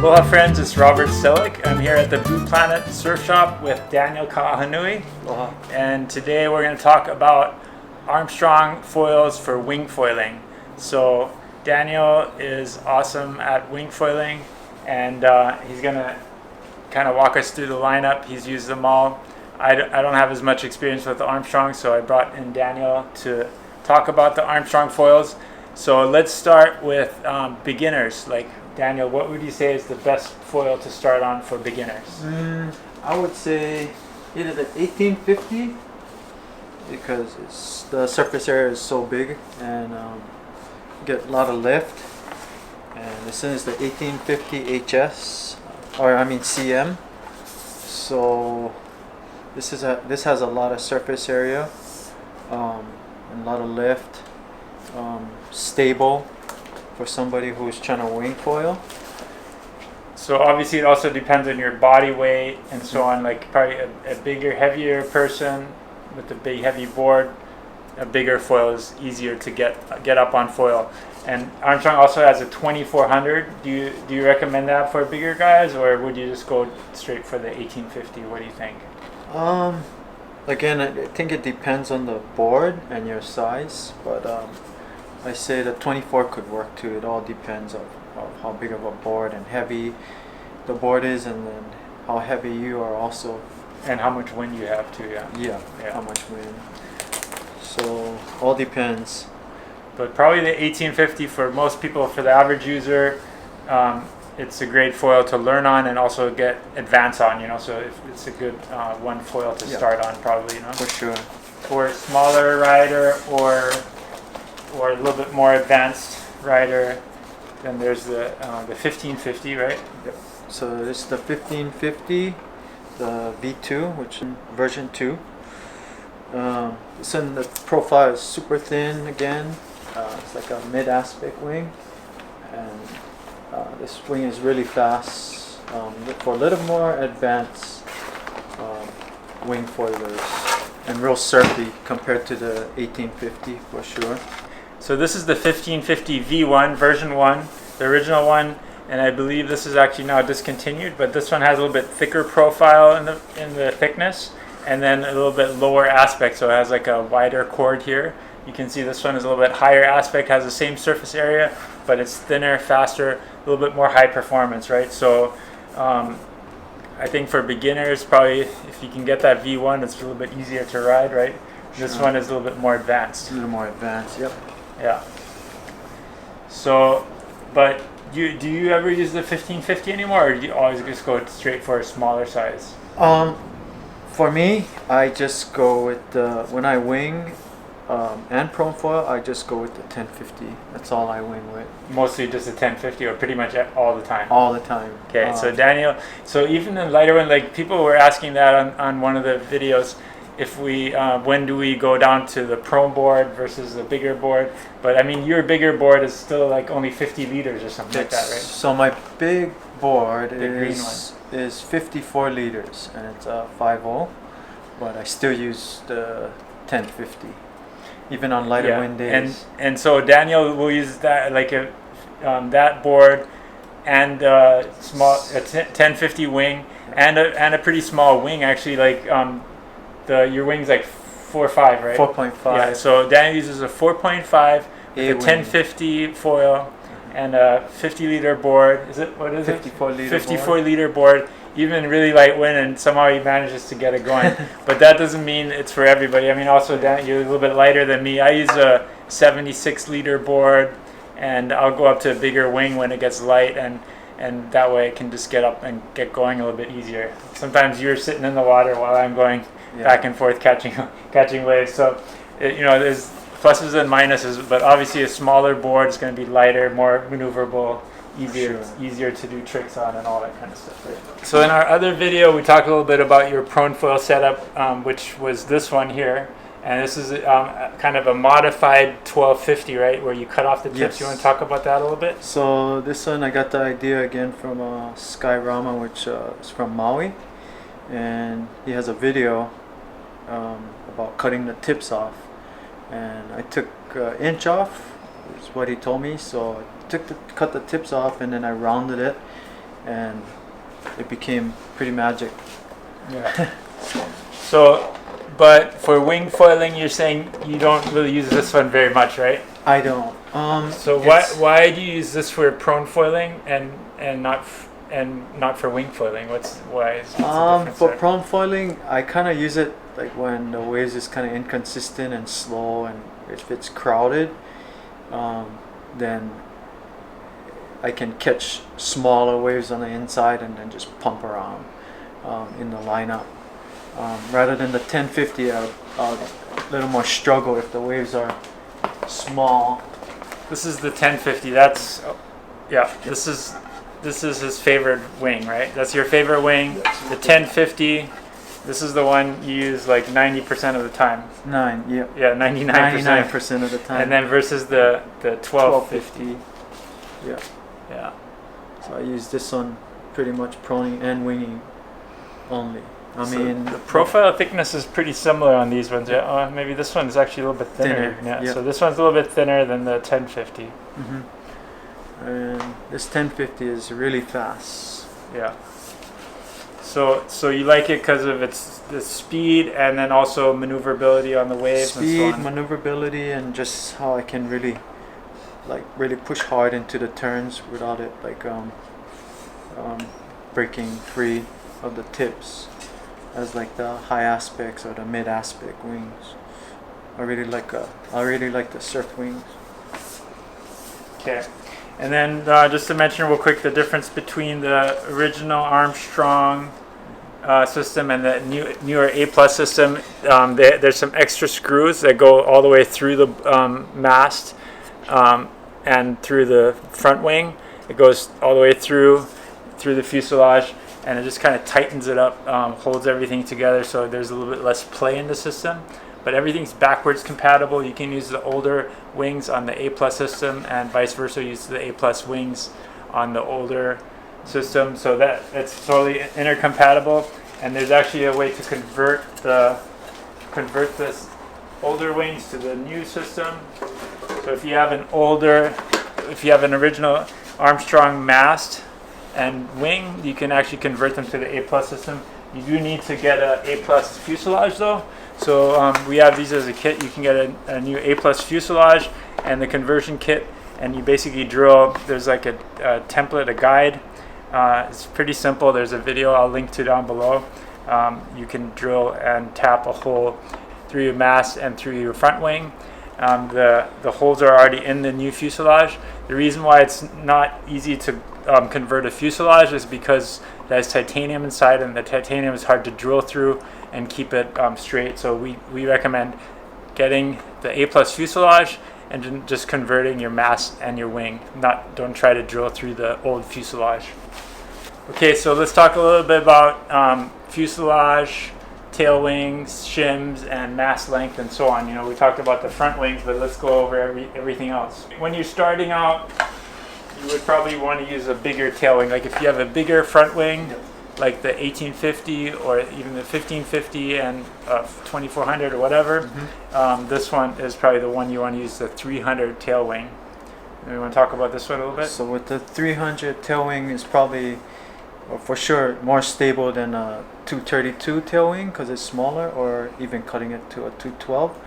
Aloha friends, it's Robert Stehlik. I'm here at the Blue Planet Surf Shop with Daniel Ka'ahanui. Aloha. And today we're going to talk about Armstrong foils for wing foiling. So Daniel is awesome at wing foiling, and he's going to kind of walk us through the lineup. He's used them all. I don't have as much experience with the Armstrong, so I brought in Daniel to talk about the Armstrong foils. So let's start with beginners. Like, Daniel, what would you say is the best foil to start on for beginners? I would say either the 1850, because the surface area is so big and you get a lot of lift. And this is the 1850 HS, or I mean CM. So this has a lot of surface area, and a lot of lift, stable for somebody who's trying to wing foil. So obviously it also depends on your body weight and so on. Like probably a bigger, heavier person with a big, heavy board, a bigger foil is easier to get up on foil. And Armstrong also has a 2400. Do you recommend that for bigger guys, or would you just go straight for the 1850? What do you think? Again, I think it depends on the board and your size, but I say the 24 could work too. It all depends of how big of a board and heavy the board is, and then how heavy you are also. And how much wind you have too, Yeah, how much wind. So, all depends. But probably the 1850 for most people, for the average user, it's a great foil to learn on and also get advance on, so it's a good one foil to start on probably, For sure. For a smaller rider or a little bit more advanced rider, then there's the 1550, right? Yep. So this is the 1550, the V2, which is version 2. This one, the profile is super thin again. It's like a mid-aspect wing, and this wing is really fast for a little more advanced wing foilers, and real surfy compared to the 1850 for sure. So this is the 1550 V1, version 1, the original one, and I believe this is actually now discontinued, but this one has a little bit thicker profile in the thickness, and then a little bit lower aspect, so it has like a wider chord here. You can see this one is a little bit higher aspect, has the same surface area, but it's thinner, faster, a little bit more high performance, right? So I think for beginners, probably if you can get that V1, it's a little bit easier to ride, right? Sure. This one is a little bit more advanced. A little more advanced, yep. Yeah. So, but do you ever use the 1550 anymore, or do you always just go straight for a smaller size? For me, I just go with when I wing and prone foil, I just go with the 1050. That's all I wing with. Mostly just a 1050, or pretty much all the time? All the time. Okay, so Daniel, so even the lighter one, like people were asking that on one of the videos, if we, when do we go down to the prone board versus the bigger board? But I mean, your bigger board is still like only 50 liters or something like that, right? So my big board green is 54 liters, and it's a 5.0, but I still use the 1050. Even on lighter wind days. And so Daniel will use that, like that board and small 1050 wing, and a pretty small wing actually. Like your wing's like 4.5, right? 4.5. Yeah. So Daniel uses a 4.5 with a 1050 foil and a 50-liter board. Is it 54 it? liter 54-liter board. Even really light wind, and somehow he manages to get it going. But that doesn't mean it's for everybody. I mean, also, Dan, you're a little bit lighter than me. I use a 76-liter board, and I'll go up to a bigger wing when it gets light, and that way I can just get up and get going a little bit easier. Sometimes you're sitting in the water while I'm going back and forth catching waves. So, there's pluses and minuses, but obviously a smaller board is going to be lighter, more maneuverable, easier to do tricks on and all that kind of stuff. Right? So in our other video, we talked a little bit about your prone foil setup, which was this one here, and this is kind of a modified 1250, right, where you cut off the tips. Yes. You want to talk about that a little bit? So this one, I got the idea again from Sky.rama, which is from Maui, and he has a video about cutting the tips off, and I took an inch off, is what he told me. So I cut the tips off, and then I rounded it, and it became pretty magic. Yeah. So, but for wing foiling, you're saying you don't really use this one very much, right? I don't. So why do you use this for prone foiling and not for wing foiling? What's the difference For there? prone foiling, I kind of use it like when the waves is kind of inconsistent and slow, and if it's crowded, then I can catch smaller waves on the inside and then just pump around in the lineup. Rather than the 1050, I'll a little more struggle if the waves are small. This is the 1050. That's yeah. This is his favorite wing, right? That's your favorite wing. The 1050. This is the one you use like 90% of the time. Yeah. Yeah, 99%. 99% of the time. And then versus the 1250. Yeah. Yeah. So I use this one pretty much proning and winging only. I So mean, the profile thickness is pretty similar on these ones. Yeah, maybe this one is actually a little bit thinner. Thinner, Yeah. yeah. So this one's a little bit thinner than the 1050. And this 1050 is really fast. Yeah. So you like it because of the speed and then also maneuverability on the waves Speed, and so on. maneuverability, and just how I can really push hard into the turns without it breaking free of the tips, as like the high aspects or the mid aspect wings. I really like the surf wings. Okay. And then just to mention real quick the difference between the original Armstrong system and the newer A+ system. There's some extra screws that go all the way through the mast and through the front wing. It goes all the way through the fuselage, and it just kind of tightens it up, holds everything together, so there's a little bit less play in the system. But everything's backwards compatible. You can use the older wings on the A+ system, and vice versa, use the A+ wings on the older system, so that it's totally intercompatible. And there's actually a way to convert this older wings to the new system. So if you have an original Armstrong mast and wing, you can actually convert them to the A+ system. You do need to get a A+ fuselage though. So we have these as a kit. You can get a new A+ fuselage and the conversion kit, and you basically drill. There's like a template, a guide. It's pretty simple. There's a video I'll link to down below. You can drill and tap a hole through your mast and through your front wing. The holes are already in the new fuselage. The reason why it's not easy to convert a fuselage is because it has titanium inside, and the titanium is hard to drill through and keep it straight. So we recommend getting the A+ fuselage and just converting your mast and your wing. Don't try to drill through the old fuselage. Okay, so let's talk a little bit about fuselage, tail wings, shims, and mast length, and so on. We talked about the front wings, but let's go over everything else. When you're starting out, you would probably want to use a bigger tail wing. Like if you have a bigger front wing, like the 1850 or even the 1550 and 2400 or whatever, this one is probably the one you want to use, the 300 tail wing. We want to talk about this one a little bit? So with the 300 tail wing is probably, for sure, more stable than a 232 tail wing because it's smaller, or even cutting it to a 212.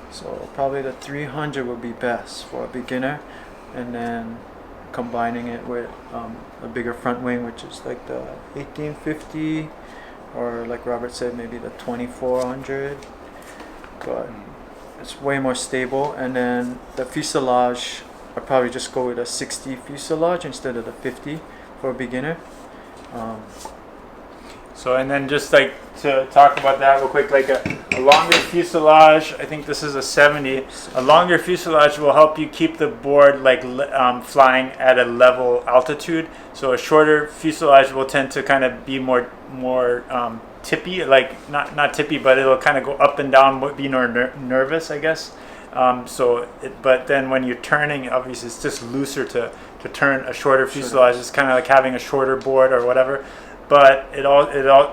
So probably the 300 would be best for a beginner, and then combining it with a bigger front wing, which is like the 1850, or like Robert said, maybe the 2400, but it's way more stable. And then the fuselage, I'd probably just go with a 60 fuselage instead of the 50 for a beginner. So, and then just like to talk about that real quick, like a longer fuselage, I think this is a 70. A longer fuselage will help you keep the board like flying at a level altitude. So a shorter fuselage will tend to kind of be more tippy, like not tippy, but it'll kind of go up and down, be more nervous, I guess. But then when you're turning, obviously it's just looser to turn a shorter fuselage. It's kind of like having a shorter board or whatever. But it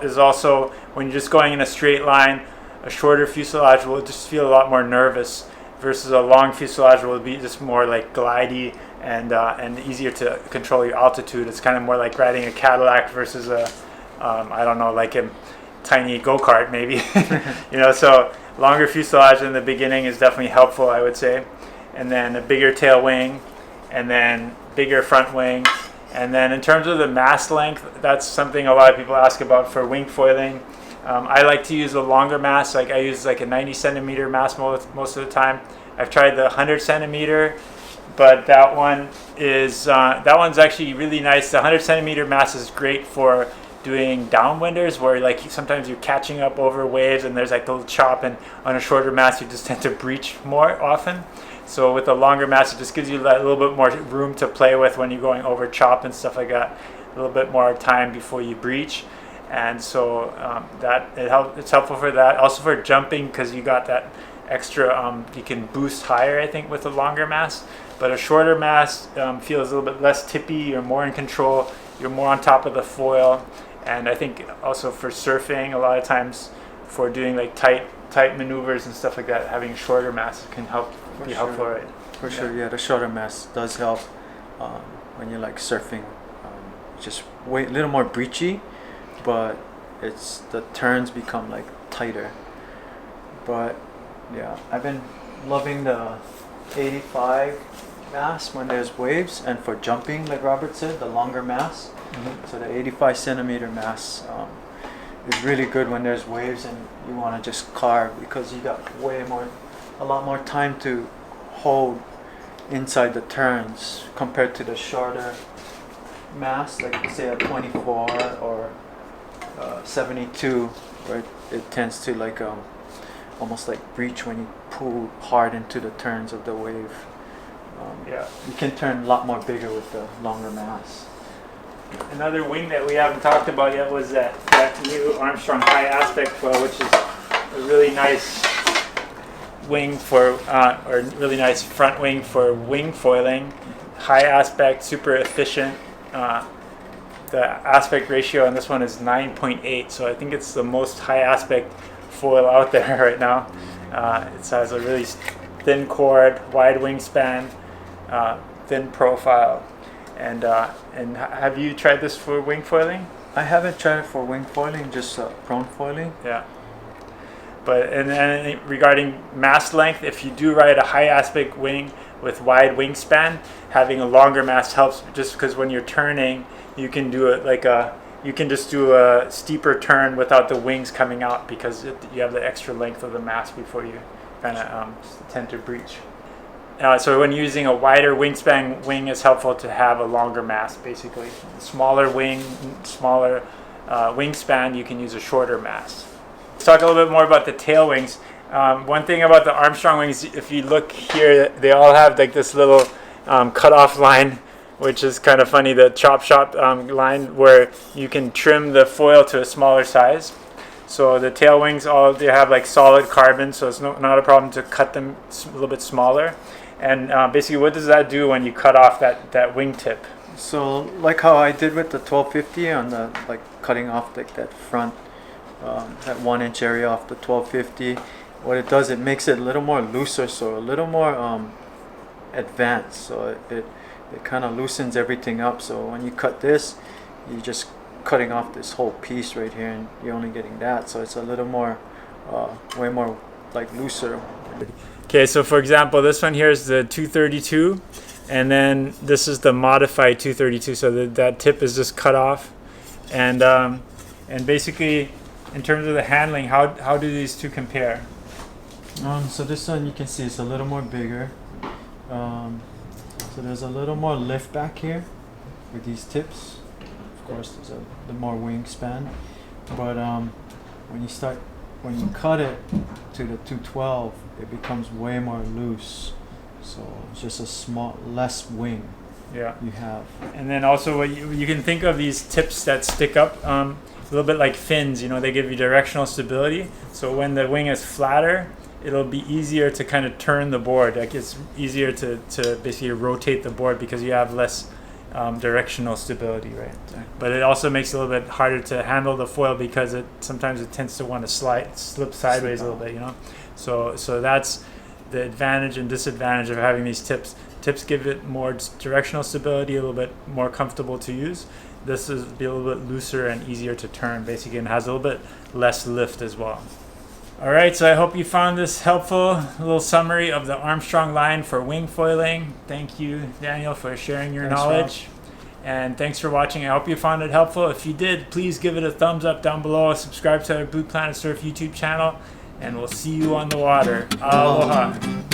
is also, when you're just going in a straight line, a shorter fuselage will just feel a lot more nervous versus a long fuselage will be just more like glidey and easier to control your altitude. It's kind of more like riding a Cadillac versus a I don't know, like a tiny go-kart maybe. So longer fuselage in the beginning is definitely helpful, I would say. And then a bigger tail wing, and then bigger front wing. And then in terms of the mast length, that's something a lot of people ask about for wing foiling. I like to use a longer mast. Like I use like a 90 centimeter mast most of the time. I've tried the 100 centimeter, but that one's actually really nice. The 100 centimeter mast is great for doing downwinders, where like sometimes you're catching up over waves and there's like a little chop, and on a shorter mast you just tend to breach more often. So with a longer mast, it just gives you that little bit more room to play with when you're going over chop and stuff like that. A little bit more time before you breach, and so it's helpful for that. Also for jumping, because you got that extra. You can boost higher, I think, with a longer mast. But a shorter mast feels a little bit less tippy. You're more in control. You're more on top of the foil, and I think also for surfing, a lot of times for doing like tight maneuvers and stuff like that, having a shorter mast can be helpful, right? For sure, yeah. The shorter mast does help when you're like surfing. Just a little more breachy, but the turns become like tighter. But yeah, I've been loving the 85 mast when there's waves, and for jumping, like Robert said, the longer mast. So the 85 centimeter mast is really good when there's waves and you want to just carve, because you got a lot more time to hold inside the turns compared to the shorter mast, like say a 24 or 72, where it tends to like almost like breach when you pull hard into the turns of the wave. You can turn a lot more bigger with the longer mast. Another wing that we haven't talked about yet was that new Armstrong high aspect foil, which is a really nice wing or really nice front wing for wing foiling. High aspect, super efficient. The aspect ratio on this one is 9.8, so I think it's the most high aspect foil out there right now. It has a really thin cord, wide wingspan, thin profile. And have you tried this for wing foiling? I haven't tried it for wing foiling, just prone foiling. Yeah. But and then regarding mast length, if you do ride a high aspect wing with wide wingspan, having a longer mast helps, just because when you're turning, you can do it you can just do a steeper turn without the wings coming out, because you have the extra length of the mast before you kind of tend to breach. So when using a wider wingspan wing, it's helpful to have a longer mast, basically. Smaller wing, smaller wingspan, you can use a shorter mast. Let's talk a little bit more about the tail wings. One thing about the Armstrong wings, if you look here, they all have like this little cutoff line, which is kind of funny, the chop shop line, where you can trim the foil to a smaller size. So the tail wings, they have like solid carbon, so it's not a problem to cut them a little bit smaller. And basically, what does that do when you cut off that wingtip? So like how I did with the 1250 on the cutting off like that front, that 1 inch area off the 1250, what it does, it makes it a little more looser, so a little more advanced. So it kind of loosens everything up. So when you cut this, you're just cutting off this whole piece right here, and you're only getting that. So it's a little more, way more like looser. Okay, so for example, this one here is the 232, and then this is the modified 232. So that tip is just cut off, and basically, in terms of the handling, how do these two compare? So this one you can see it's a little more bigger. So there's a little more lift back here with these tips. Of course, there's the more wingspan, but when you cut it to the 212, it becomes way more loose. So it's just less wing. Yeah. You have. And then also, you can think of these tips that stick up a little bit like fins. They give you directional stability. So when the wing is flatter, it'll be easier to kind of turn the board. Like it's easier to basically rotate the board because you have less directional stability, right? But it also makes it a little bit harder to handle the foil because sometimes it tends to want to slip sideways a little bit, So that's the advantage and disadvantage of having these tips tips give it more directional stability, a little bit more comfortable to use. This is be a little bit looser and easier to turn, basically, and has a little bit less lift as well. All right, so I hope you found this helpful. A little summary of the Armstrong line for wing foiling. Thank you, Daniel, for sharing your knowledge. And thanks for watching. I hope you found it helpful. If you did, please give it a thumbs up down below. Subscribe to our Blue Planet Surf YouTube channel, and we'll see you on the water. Aloha.